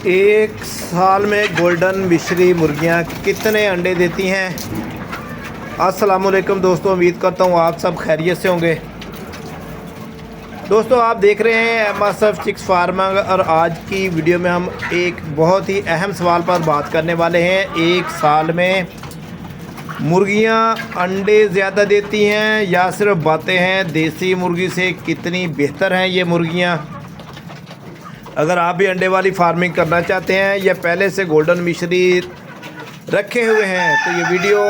एक साल में गोल्डन मिश्री मुर्गियां कितने अंडे देती हैं। अस्सलामुअलैकुम दोस्तों, उम्मीद करता हूँ आप सब खैरियत से होंगे। दोस्तों आप देख रहे हैं MSF चिक्स फार्मिंग और आज की वीडियो में हम एक बहुत ही अहम सवाल पर बात करने वाले हैं। एक साल में मुर्गियां अंडे ज़्यादा देती हैं या सिर्फ बातें हैं? देसी मुर्गी से कितनी बेहतर हैं ये मुर्गियां? अगर आप भी अंडे वाली फार्मिंग करना चाहते हैं या पहले से गोल्डन मिश्री रखे हुए हैं तो ये वीडियो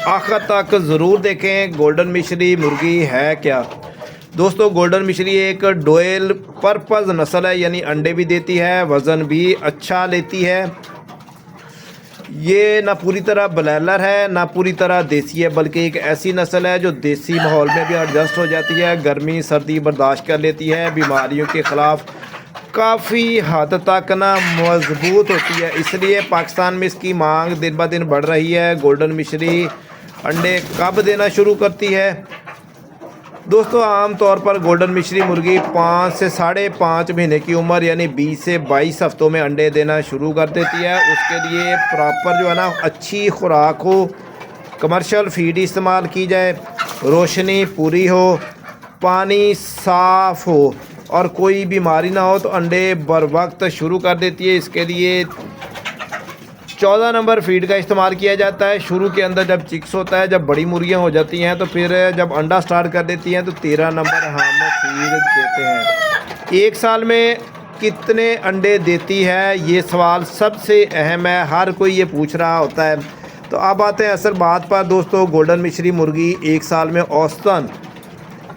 आखिर तक ज़रूर देखें। गोल्डन मिश्री मुर्गी है क्या? दोस्तों गोल्डन मिश्री एक डुअल पर्पज़ नस्ल है, यानी अंडे भी देती है, वज़न भी अच्छा लेती है। ये ना पूरी तरह ब्लैलर है ना पूरी तरह देसी है, बल्कि एक ऐसी नस्ल है जो देसी माहौल में भी एडजस्ट हो जाती है, गर्मी सर्दी बर्दाश्त कर लेती है, बीमारियों के ख़िलाफ़ काफ़ी हद तक ना मजबूत होती है। इसलिए पाकिस्तान में इसकी मांग दिन ब दिन बढ़ रही है। गोल्डन मिश्री अंडे कब देना शुरू करती है? दोस्तों आम तौर पर गोल्डन मिश्री मुर्गी 5 से 5.5 महीने की उम्र यानी 20 से 22 हफ्तों में अंडे देना शुरू कर देती है। उसके लिए प्रॉपर जो है ना अच्छी खुराक हो, कमर्शियल फीड इस्तेमाल की जाए, रोशनी पूरी हो, पानी साफ़ हो और कोई बीमारी ना हो तो अंडे बर वक्त शुरू कर देती है। इसके लिए 14 नंबर फीड का इस्तेमाल किया जाता है। शुरू के अंदर जब चिक्स होता है, जब बड़ी मुर्गियां हो जाती हैं तो फिर जब अंडा स्टार्ट कर देती हैं तो 13 नंबर हम फीड देते हैं। एक साल में कितने अंडे देती है, ये सवाल सबसे अहम है, हर कोई ये पूछ रहा होता है। तो अब आते हैं असल बात पर। दोस्तों गोल्डन मिश्री मुर्गी एक साल में औसतन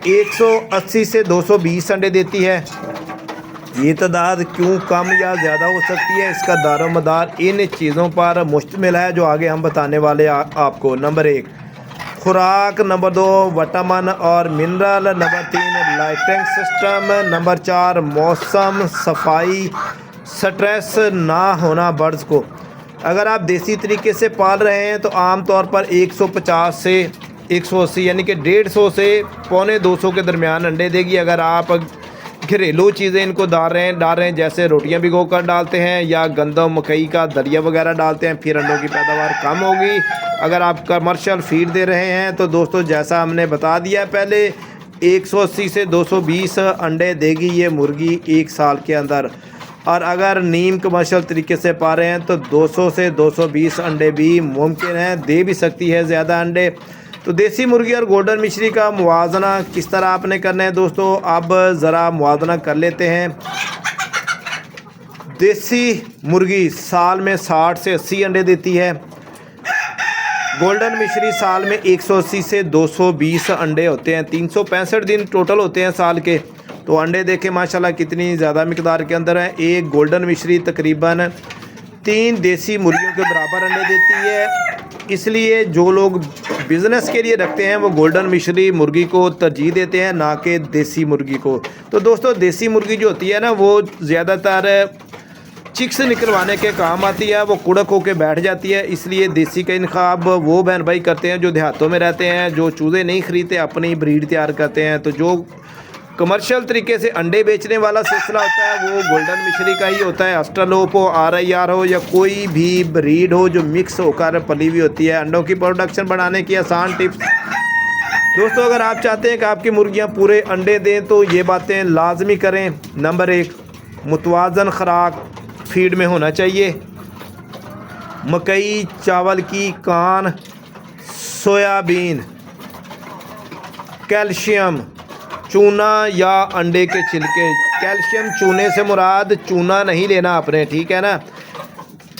180 से 220 अंडे देती है। ये तादाद क्यों कम या ज़्यादा हो सकती है, इसका दारोमदार इन चीज़ों पर मुश्तमिल है जो आगे हम बताने वाले आपको। नंबर 1 खुराक, नंबर 2 विटामिन और mineral, number 3 lighting system, number 4 मौसम, सफाई, स्ट्रेस ना होना बर्ड्स को। अगर आप देसी तरीके से पाल रहे हैं तो आम तौर पर 150 से 180 यानी कि 150 से पौने 200 के दरमियान अंडे देगी। अगर आप घरेलू चीज़ें इनको डाल रहे हैं जैसे रोटियां भिगो कर डालते हैं या गंदम मकई का दलिया वगैरह डालते हैं, फिर अंडों की पैदावार कम होगी। अगर आप कमर्शियल फीड दे रहे हैं तो दोस्तों जैसा हमने बता दिया पहले 180 से 220 अंडे देगी ये मुर्गी एक साल के अंदर। और अगर नीम कमर्शियल तरीके से पा रहे हैं तो 200 से 220 अंडे भी मुमकिन है, दे भी सकती है ज़्यादा अंडे। तो देसी मुर्गी और गोल्डन मिश्री का मुवाजना किस तरह आपने करना है दोस्तों, अब ज़रा मुवाजना कर लेते हैं। देसी मुर्गी साल में 60 से 80 अंडे देती है। गोल्डन मिश्री साल में 180 से 220 अंडे होते हैं। 365 दिन टोटल होते हैं साल के। तो अंडे देखें माशाल्लाह कितनी ज़्यादा मिकदार के अंदर है। एक गोल्डन मिश्री तकरीबन 3 देसी मुर्गियों के बराबर अंडे देती है। इसलिए जो लोग बिज़नेस के लिए रखते हैं वो गोल्डन मिश्री मुर्गी को तरजीह देते हैं, ना कि देसी मुर्गी को। तो दोस्तों देसी मुर्गी जो होती है ना वो ज़्यादातर चिक्स निकलवाने के काम आती है, वो कुड़क होकर बैठ जाती है। इसलिए देसी का इंतखाब वो बहन भाई करते हैं जो देहातों में रहते हैं, जो चूज़े नहीं ख़रीदते, अपनी ब्रीड तैयार करते हैं। तो जो कमर्शियल तरीके से अंडे बेचने वाला सिलसिला होता है वो गोल्डन मिश्री का ही होता है। अस्ट्रलोप हो, RIR हो या कोई भी ब्रीड हो जो मिक्स होकर पली हुई होती है। अंडों की प्रोडक्शन बढ़ाने की आसान टिप्स दोस्तों, अगर आप चाहते हैं कि आपकी मुर्गियां पूरे अंडे दें तो ये बातें लाजमी करें। नंबर 1 मुतवाज़न खुराक फीड में होना चाहिए। मकई, चावल की कान, सोयाबीन, कैल्शियम, चूना या अंडे के छिलके। कैल्शियम चूने से मुराद चूना नहीं लेना आपने, ठीक है ना।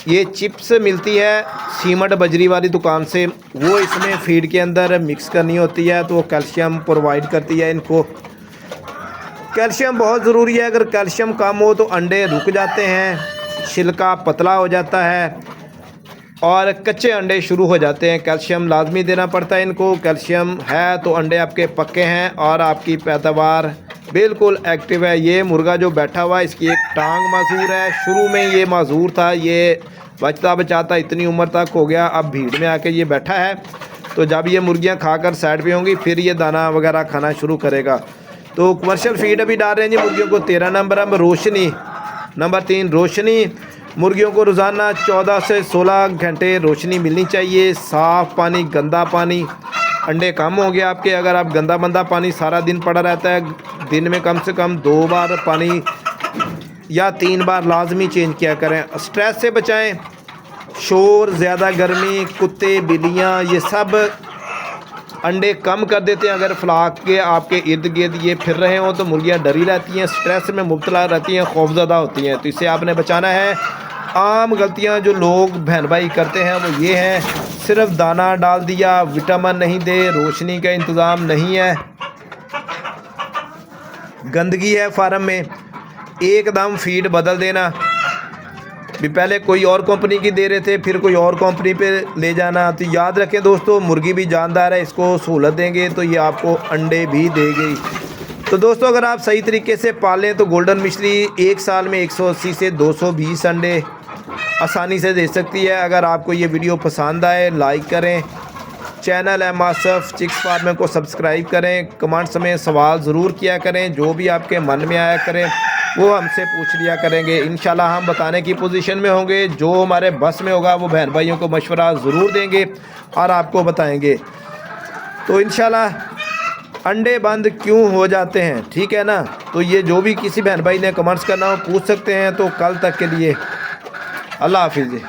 ये चिप्स मिलती है सीमट बजरी वाली दुकान से, वो इसमें फीड के अंदर मिक्स करनी होती है तो वो कैल्शियम प्रोवाइड करती है इनको। कैल्शियम बहुत ज़रूरी है। अगर कैल्शियम कम हो तो अंडे रुक जाते हैं, छिलका पतला हो जाता है और कच्चे अंडे शुरू हो जाते हैं। कैल्शियम लाजमी देना पड़ता है इनको। कैल्शियम है तो अंडे आपके पक्के हैं और आपकी पैदावार बिल्कुल एक्टिव है। ये मुर्गा जो बैठा हुआ है इसकी एक टांग माजूर है, शुरू में ये माजूर था, ये बचता बचाता इतनी उम्र तक हो गया, अब भीड़ में आके ये बैठा है। तो जब ये मुर्गियां खाकर साइड पे होंगी फिर ये दाना वगैरह खाना शुरू करेगा। तो कमर्शियल फीड अभी डाल रहे हैं जी मुर्गियों को। 13 नंबर हम रोशनी, नंबर 3 रोशनी। मुर्गियों को रोज़ाना 14 से 16 घंटे रोशनी मिलनी चाहिए। साफ़ पानी, गंदा पानी, अंडे कम होंगे आपके अगर आप गंदा पानी सारा दिन पड़ा रहता है। दिन में कम से कम 2 बार पानी या 3 बार लाजमी चेंज किया करें। स्ट्रेस से बचाएं, शोर, ज़्यादा गर्मी, कुत्ते, बिल्लियाँ, ये सब अंडे कम कर देते हैं। अगर फ्लाक के आपके इर्द गिर्द ये फिर रहे हों तो मुर्गियाँ डरी रहती हैं, स्ट्रेस में मुब्तला रहती हैं, खौफज़दा होती हैं। तो इससे आपने बचाना है। आम गलतियां जो लोग बहन भाई करते हैं वो ये हैं, सिर्फ दाना डाल दिया, विटामिन नहीं दे, रोशनी का इंतज़ाम नहीं है, गंदगी है फार्म में, एकदम फीड बदल देना। भी पहले कोई और कंपनी की दे रहे थे, फिर कोई और कंपनी पे ले जाना। तो याद रखें दोस्तों, मुर्गी भी जानदार है, इसको सहूलत देंगे तो ये आपको अंडे भी देगी। तो दोस्तों अगर आप सही तरीके से पालें तो गोल्डन मिश्री 1 साल में 180 से 220 अंडे आसानी से दे सकती है। अगर आपको ये वीडियो पसंद आए लाइक करें, channel M Asaf chicks farm को सब्सक्राइब करें, कमेंट्स में सवाल ज़रूर किया करें, जो भी आपके मन में आया करें वो हमसे पूछ लिया करेंगे। इंशाल्लाह हम बताने की पोजीशन में होंगे, जो हमारे बस में होगा वो बहन भाइयों को मशवरा ज़रूर देंगे और आपको बताएंगे। तो इंशाल्लाह अंडे बंद क्यों हो जाते हैं, ठीक है ना। तो ये जो भी किसी बहन भाई ने कमेंट्स करना हो पूछ सकते हैं। तो कल तक के लिए अल्लाह हाफिज़ जी।